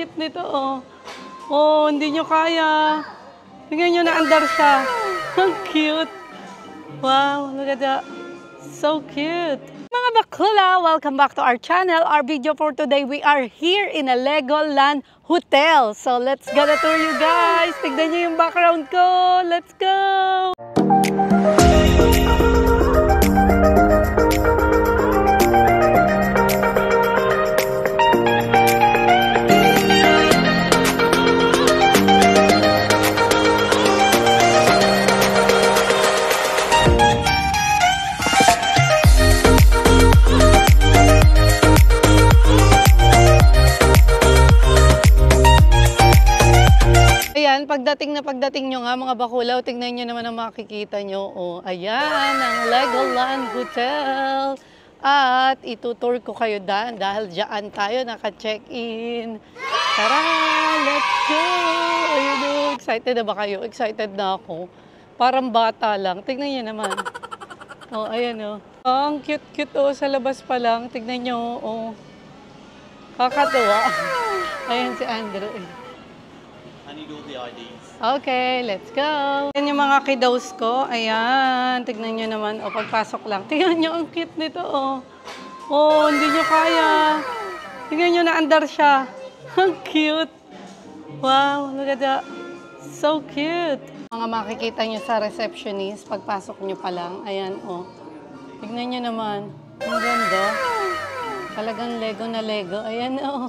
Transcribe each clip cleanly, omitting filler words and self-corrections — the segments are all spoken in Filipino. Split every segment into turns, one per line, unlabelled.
cute nito, oh. Oh, hindi nyo kaya. Tingnan nyo, naandar siya. Ang cute. Wow, look at that. So cute. Mga bakla, welcome back to our channel. Our video for today, we are here in a Legoland Hotel. So let's get a tour, you guys. Tignan nyo yung background ko. Let's go! Pagdating nyo nga mga bakulaw, tingnan nyo naman ang makikita nyo. Oh, ayan, ang Legoland Hotel. At itutour ko kayo dahil dyan tayo naka-check-in. Tara, let's go! Ayun, excited na ba kayo? Excited na ako. Parang bata lang. Tingnan nyo naman. Oh, ayan oh. Ang cute-cute oh, sa labas pa lang. Tingnan nyo, oh. Kakatuwa. Ayan si Andrew eh.
I need all the IDs.
Okay, let's go. Yan yung mga kiddos ko. Ayan, tignan nyo naman. O, pagpasok lang. Tignan nyo, ang cute nito, oh. Oh, hindi nyo kaya. Tignan nyo, naandar siya. Ang cute. Wow, look at that. So cute. Mga makikita nyo sa receptionist, pagpasok nyo pa lang. Ayan, oh. Tignan nyo naman. Ang ganda. Talagang Lego na Lego. Ayan, oh.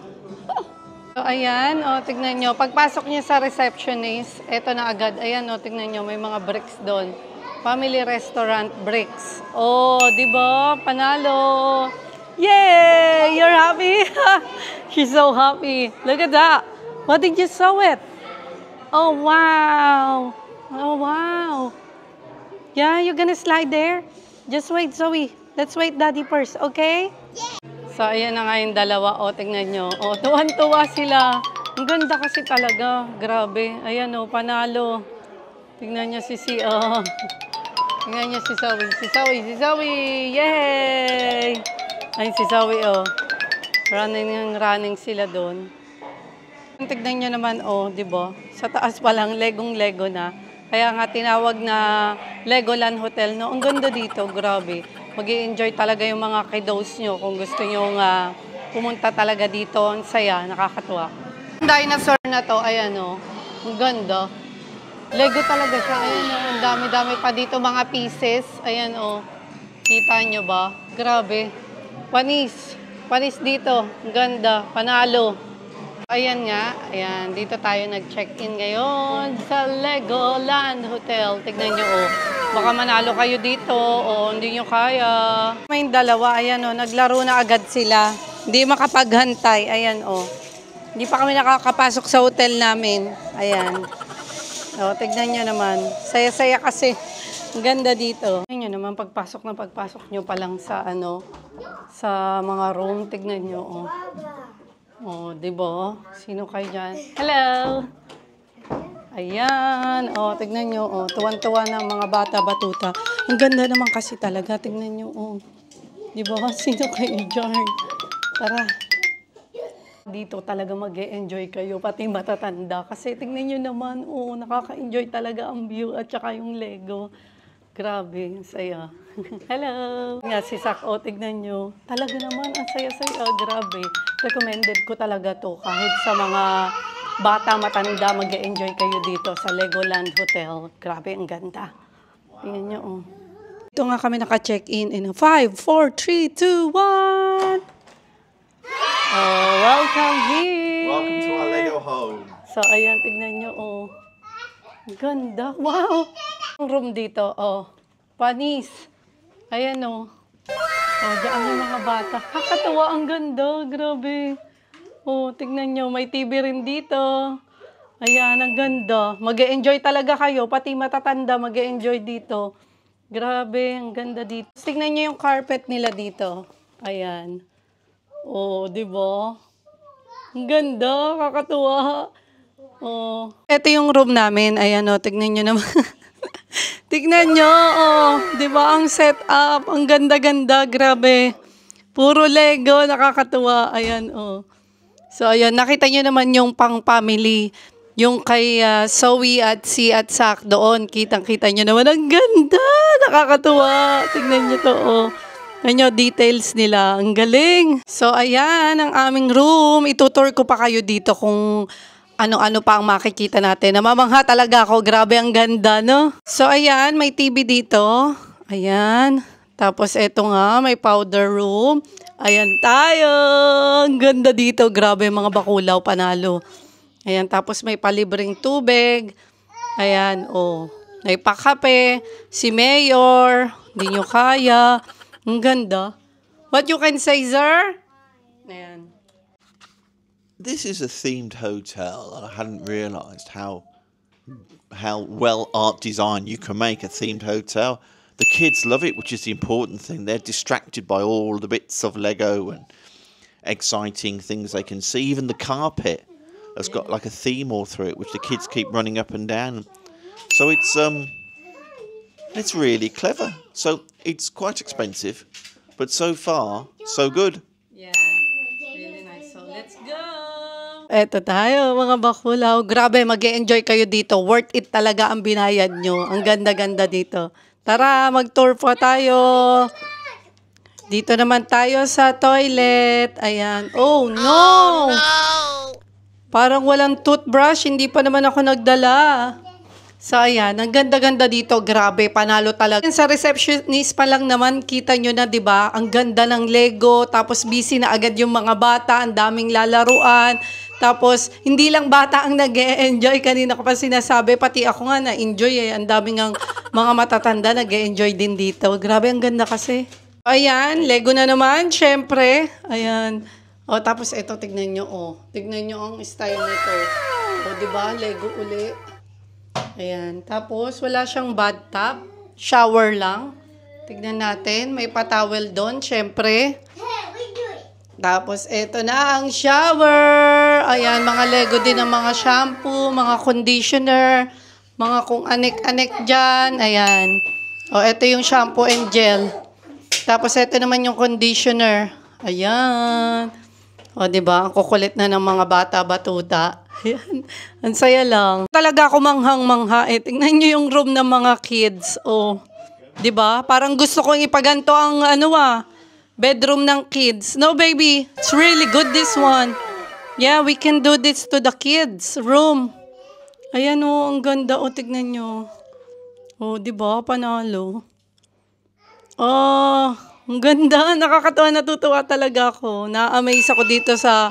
So, ayan, o, tignan nyo. Pagpasok niya sa receptionist, eto na agad. Ayan, o, tignan nyo, may mga bricks doon. Family restaurant bricks. Oh, di ba? Panalo. Yay! You're happy? She's so happy. Look at that. What did you sew it? Oh, wow. Oh, wow. Yeah, you're gonna slide there? Just wait, Zoe. Let's wait, Daddy first, okay? Yeah. So, ayan na nga yung dalawa. O, tingnan nyo. O, tuwan-tuwa sila. Ang ganda kasi talaga. Grabe. Ayan o, panalo. Tingnan nyo si Tingnan nyo si Zoe. Si Zoe. Yay! Ay, si Zoe o. Running sila doon. Tignan nyo naman o, di ba? Sa taas pa lang, Legong-Lego na. Kaya nga tinawag na Legoland Hotel. No? Ang ganda dito. Grabe. Mag-i-enjoy talaga yung mga kiddos nyo kung gusto nyo pumunta talaga dito. Ang saya, nakakatuwa. Ang dinosaur na to, ayan o. Ang ganda. Lego talaga siya. Ayan o, ang dami-dami pa dito mga pieces. Ayan o. Kita nyo ba? Grabe. Panis. Panis dito. Ang ganda. Panalo. Ayan nga. Ayan. Dito tayo nag-check-in ngayon sa Legoland Hotel. Tignan nyo o. Baka manalo kayo dito o hindi nyo kaya. May dalawa, ayan o, naglaro na agad sila. Hindi makapaghantay, ayan o. Hindi pa kami nakakapasok sa hotel namin. Ayan. O, tignan nyo naman. Saya-saya kasi. Ang ganda dito. Tignan nyo naman, pagpasok nyo pa lang sa sa mga room. Tignan nyo o. O, diba? Sino kayo dyan? Hello! Ayan, o, tignan nyo, o, tuwan-tuwa na mga bata-batuta. Ang ganda naman kasi talaga, tignan nyo, o. Diba? Sino kayo dyan? Tara. Dito talaga mag-e-enjoy kayo, pati matatanda. Kasi tignan nyo naman, o, nakaka-enjoy talaga ang view at saka yung Lego. Grabe, ang saya. Hello! Nga si Sak, o, tignan nyo. Talaga naman, ang saya-saya. Grabe. Recommended ko talaga to kahit sa mga bata, matanda, mag-e-enjoy kayo dito sa Legoland Hotel. Grabe, ang ganda. Tingnan nyo, oh. Ito nga kami naka-check-in in 5, 4, 3, 2, 1. Oh, welcome here.
Welcome to our Lego home.
So, ayan, tignan nyo, oh. Ganda. Wow. Ang room dito, oh. Panis. Ayan, oh. Oh, diyan yung mga bata. Kakatuwa, ang ganda. Grabe. Oh, tignan nyo, may TV rin dito. Ayan, ang ganda. Mag-e-enjoy talaga kayo, pati matatanda mag-e-enjoy dito. Grabe, ang ganda dito. Tignan nyo yung carpet nila dito. Ayan. Oh, di ba? Ang ganda, kakatuwa. Oh. Ito yung room namin. Ayan, oh, tignan nyo naman. Tignan nyo, oh, di ba ang setup? Ang ganda-ganda, grabe. Puro Lego, nakakatuwa. Ayan, oh. So, ayun, nakita nyo naman yung pang-family. Yung kay Zoe at si at Sak doon. Kitang-kita nyo naman. Ang ganda! Nakakatuwa. Tingnan nyo to, oh. Ano, details nila. Ang galing. So, ayan, ang aming room. Itutour ko pa kayo dito kung ano-ano pa ang makikita natin. Namamangha talaga ako. Grabe, ang ganda, no? So, ayan, may TV dito. Ayan. Tapos, eto nga, may powder room. Ayan tayo. Ang ganda dito. Grabe, mga bakulaw, panalo. Ayan, tapos may palibreng tubig. Ayan, oh. May pakape. Si Mayor. Hindi nyo kaya. Ang ganda. What you can say, sir? Ayan.
This is a themed hotel, and I hadn't realised how well art design you can make a themed hotel. The kids love it, which is the important thing. They're distracted by all the bits of Lego and exciting things they can see. Even the carpet has got like a theme all through it, which the kids keep running up and down. So it's really clever. So it's quite expensive, but so far so good.
Yeah, really nice. So let's go! Eto tayo, mga bakulaw. Grabe, mag-e-enjoy kayo dito. Worth it talaga ang binayad nyo. Ang ganda-ganda dito. Tara, mag-tour po tayo. Dito naman tayo sa toilet. Ayan. Oh, no! Parang walang toothbrush. Hindi pa naman ako nagdala. So, ayan. Ang ganda-ganda dito. Grabe, panalo talaga. Sa receptionist pa lang naman, kita nyo na, di ba? Ang ganda ng Lego. Tapos, busy na agad yung mga bata. Ang daming lalaruan. Tapos, hindi lang bata ang nag-e-enjoy. Kanina ko pa sinasabi, pati ako nga na-enjoy eh. Ang daming ang mga matatanda nag-e-enjoy din dito. Grabe, ang ganda kasi. Ayan, Lego na naman, syempre. Ayan. O, tapos ito, tignan nyo, oh. Tignan nyo ang style nito. O, diba? Lego uli. Ayan. Tapos, wala siyang bathtub. Shower lang. Tignan natin. May patawel doon, syempre. Tapos, eto na ang shower. Ayan, mga Lego din ang mga shampoo, mga conditioner, mga kung anek-anek dyan. Ayan. O, eto yung shampoo and gel. Tapos, eto naman yung conditioner. Ayan. O, diba? Ang kukulit na ng mga bata-batuta. Ayan. Ang saya lang. Talaga ako manghang-mangha. Tingnan nyo yung room ng mga kids. O, diba? Parang gusto kong ipaganto ang bedroom ng kids. No, baby. It's really good, this one. Yeah, we can do this to the kids' room. Ayan, oh, ang ganda. Oh, tignan nyo. Oh, diba? Panalo. Oh, ang ganda. Nakakatawa, natutuwa talaga ako. Na-amaze ako dito sa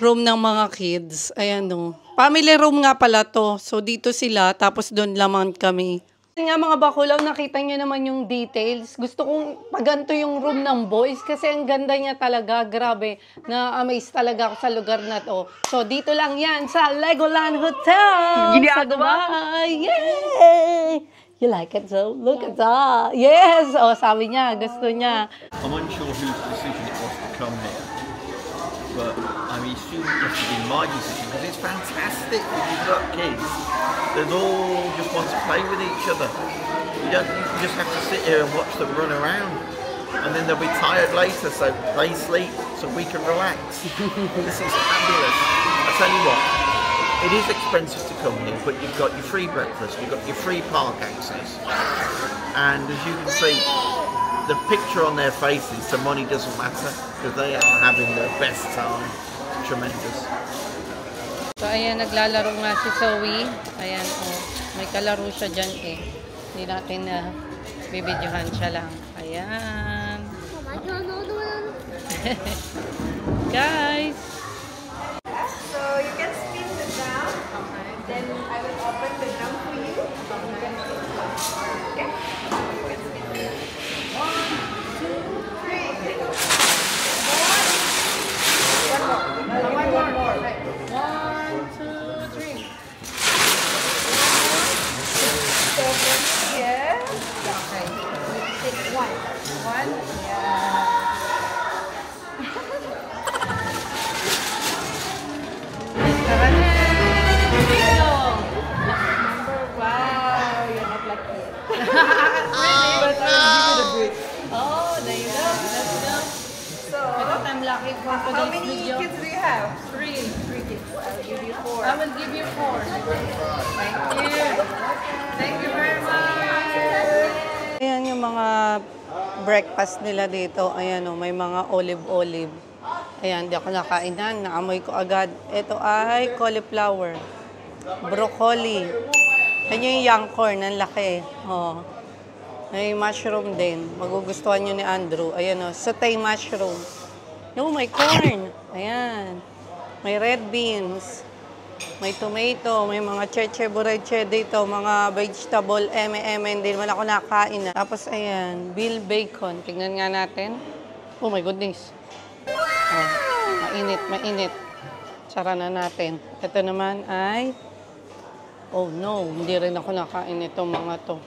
room ng mga kids. Ayan, oh. Family room nga pala to. So, dito sila. Tapos, doon lamang kami. Kasi nga mga bakulaw, nakita nyo naman yung details. Gusto kong paganto yung room ng boys kasi ang ganda niya talaga. Grabe, na-amaze talaga ako sa lugar na to. So, dito lang yan sa Legoland Hotel sa Dubai. Yay! You like it, so? Look at that. Yes! Oh, sabi niya, gusto niya.
I'm unsure whose decision it was to come here, but I mean, assume it must have been my decision because it's fantastic when you've got kids. They all just want to play with each other. You just have to sit here and watch them run around, and then they'll be tired later, so they sleep so we can relax. This is fabulous. I tell you what, it is expensive to come here, but you've got your free breakfast, you've got your free park access, and as you can see, the picture on their faces, the money doesn't matter because they are having their best time. Tremendous.
So, ayan, naglalaro nga si Zoe. Ayan, oh. May kalaro siya dyan eh. Hindi natin na bibidyohan siya lang. Ayan. Guys.
So you can spin the drum. Okay. Then I will open the drum for you. Okay. One more. Right. 1, 2, 3. Here. Okay. Take one. Yeah.
watching for
How
today's
many
video.
kids do you have?
3.
3 kids. I'll give you 4.
I will give you 4.
Thank you. Thank you very much.
Ayan yung mga breakfast nila dito. Ayan o, may mga olive-olive. Ayan, di ako nakainan. Naamoy ko agad. Ito ay cauliflower. Broccoli. Ayan yung young corn. Ang laki. Oh. May mushroom din. Magugustuhan nyo ni Andrew. Ayan o, sauté mushroom. No, may corn. Ayan. May red beans. May tomato. May mga cheche bureche dito. Mga vegetable, Hindi naman ako nakain. Tapos ayan, Bill bacon. Tingnan nga natin. Oh my goodness. Oh, mainit, mainit. Sara na natin. Ito naman ay, oh no, hindi rin ako nakain itong mga to.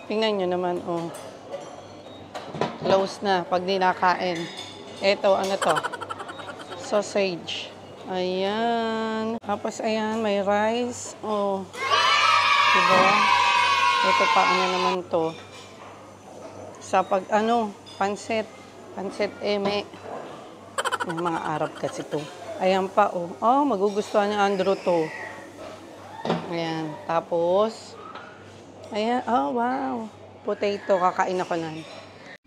Tingnan nyo naman, oh. Close na pag di nakain. Ito, ano to? Sausage. Ayan. Tapos, ayan, may rice. Oh. Diba? Ito pa, ano naman to? Sa pag, ano, pansit. Pansit eme. Yung mga Arab kasi to. Ayan pa, oh. Oh, magugustuhan ni Andrew to. Ayan. Tapos, ayan. Oh, wow. Potato. Kakain ako na.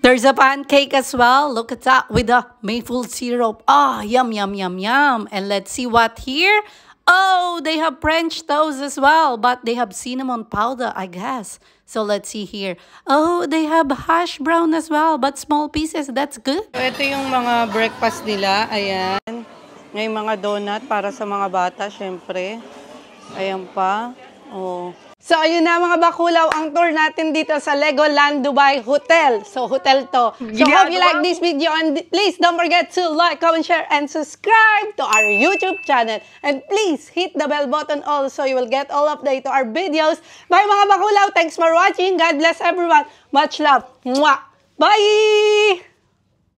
There's a pancake as well. Look at that with the maple syrup. Ah, yum, yum, yum, yum. And let's see what here. Oh, they have French toast as well, but they have cinnamon powder, I guess. So let's see here. Oh, they have hash brown as well, but small pieces. That's good. So, ito yung mga breakfast nila. Ayan. May mga donut para sa mga bata, syempre. Ayan pa. Oh. So, ayun na mga bakulaw, ang tour natin dito sa Legoland Dubai Hotel. So, hotel to. So, hope you like this video and please don't forget to like, comment, share, and subscribe to our YouTube channel. And please hit the bell button also. You will get all updates to our videos. Bye mga bakulaw. Thanks for watching. God bless everyone. Much love. Mwah! Bye!